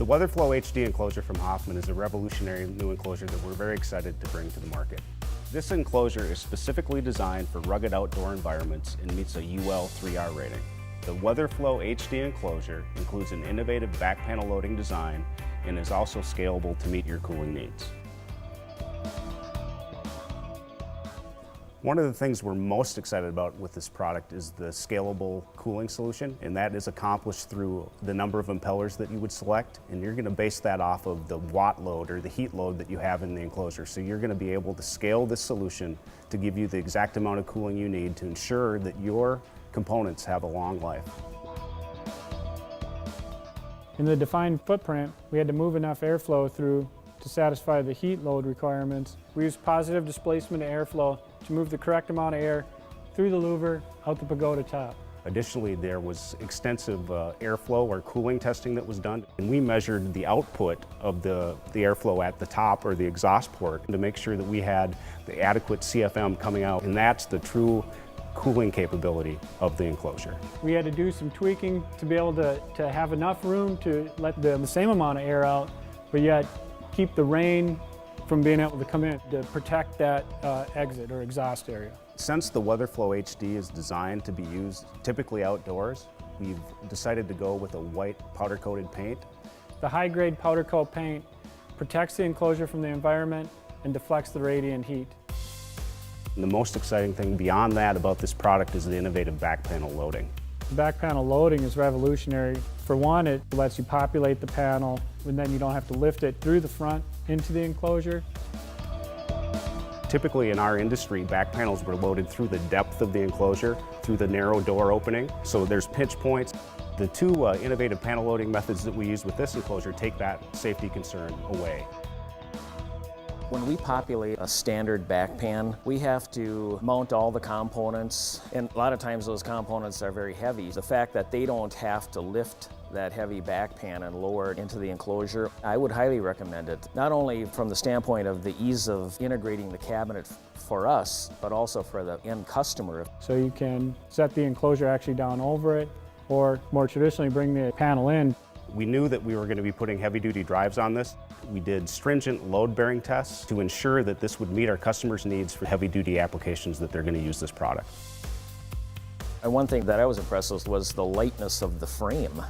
The WeatherFlo HD enclosure from Hoffman is a revolutionary new enclosure that we're very excited to bring to the market. This enclosure is specifically designed for rugged outdoor environments and meets a UL 3R rating. The WeatherFlo HD enclosure includes an innovative back panel loading design and is also scalable to meet your cooling needs. One of the things we're most excited about with this product is the scalable cooling solution, and that is accomplished through the number of impellers that you would select, and you're going to base that off of the watt load or the heat load that you have in the enclosure. So you're going to be able to scale this solution to give you the exact amount of cooling you need to ensure that your components have a long life. In the defined footprint, we had to move enough airflow through to satisfy the heat load requirements. We used positive displacement airflow to move the correct amount of air through the louver out the pagoda top. Additionally, there was extensive airflow or cooling testing that was done, and we measured the output of the airflow at the top or the exhaust port to make sure that we had the adequate CFM coming out, and that's the true cooling capability of the enclosure. We had to do some tweaking to be able to have enough room to let the same amount of air out, but yet keep the rain from being able to come in to protect that exit or exhaust area. Since the WeatherFlo HD is designed to be used typically outdoors, we've decided to go with a white powder-coated paint. The high-grade powder coat paint protects the enclosure from the environment and deflects the radiant heat. And the most exciting thing beyond that about this product is the innovative back panel loading. The back panel loading is revolutionary. For one, it lets you populate the panel, and then you don't have to lift it through the front into the enclosure. Typically in our industry, back panels were loaded through the depth of the enclosure, through the narrow door opening, so there's pinch points. The two innovative panel loading methods that we use with this enclosure take that safety concern away. When we populate a standard back pan, we have to mount all the components, and a lot of times those components are very heavy. The fact that they don't have to lift that heavy back pan and lower it into the enclosure, I would highly recommend it. Not only from the standpoint of the ease of integrating the cabinet for us, but also for the end customer. So you can set the enclosure actually down over it, or more traditionally bring the panel in. We knew that we were going to be putting heavy-duty drives on this. We did stringent load-bearing tests to ensure that this would meet our customers' needs for heavy-duty applications that they're going to use this product. And one thing that I was impressed with was the lightness of the frame.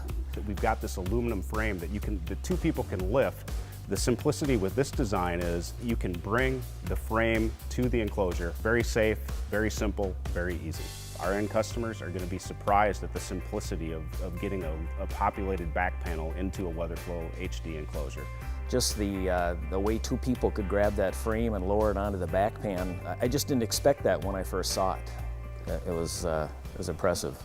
We've got this aluminum frame that the two people can lift. The simplicity with this design is you can bring the frame to the enclosure. Very safe, very simple, very easy. Our end customers are going to be surprised at the simplicity of getting a populated back panel into a WeatherFlo HD enclosure. Just the way two people could grab that frame and lower it onto the back pan, I just didn't expect that when I first saw it. It was impressive.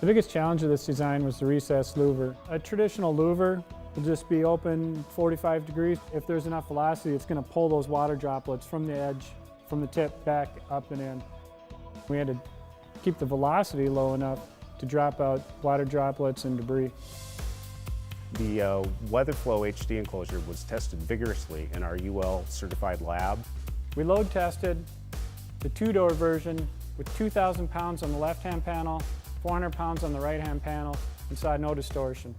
The biggest challenge of this design was the recessed louver. A traditional louver will just be open 45 degrees. If there's enough velocity, it's going to pull those water droplets from the edge, from the tip back up and in. We had to keep the velocity low enough to drop out water droplets and debris. The WeatherFlo HD enclosure was tested vigorously in our UL certified lab. We load tested the two-door version with 2,000 pounds on the left-hand panel, 400 pounds on the right-hand panel, and saw no distortion.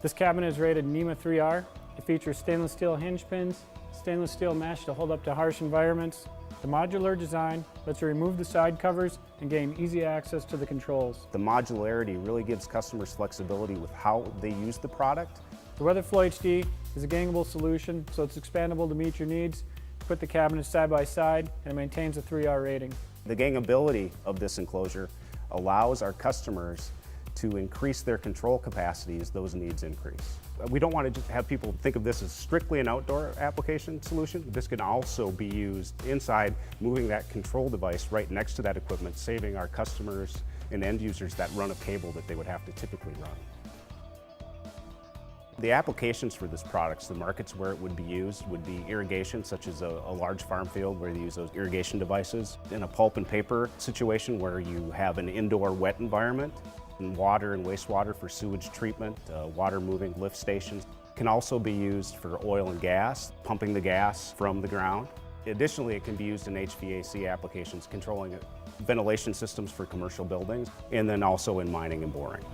This cabinet is rated NEMA 3R. It features stainless steel hinge pins, stainless steel mesh to hold up to harsh environments. The modular design lets you remove the side covers and gain easy access to the controls. The modularity really gives customers flexibility with how they use the product. The WeatherFlo HD is a gangable solution, so it's expandable to meet your needs. Put the cabinets side by side, and it maintains a 3R rating. The gangability of this enclosure allows our customers to increase their control capacity as those needs increase. We don't want to just have people think of this as strictly an outdoor application solution. This can also be used inside, moving that control device right next to that equipment, saving our customers and end users that run of cable that they would have to typically run. The applications for this product, the markets where it would be used, would be irrigation, such as a large farm field where they use those irrigation devices. In a pulp and paper situation where you have an indoor wet environment, and water and wastewater for sewage treatment, water moving lift stations. Can also be used for oil and gas, pumping the gas from the ground. Additionally, it can be used in HVAC applications, controlling ventilation systems for commercial buildings, and then also in mining and boring.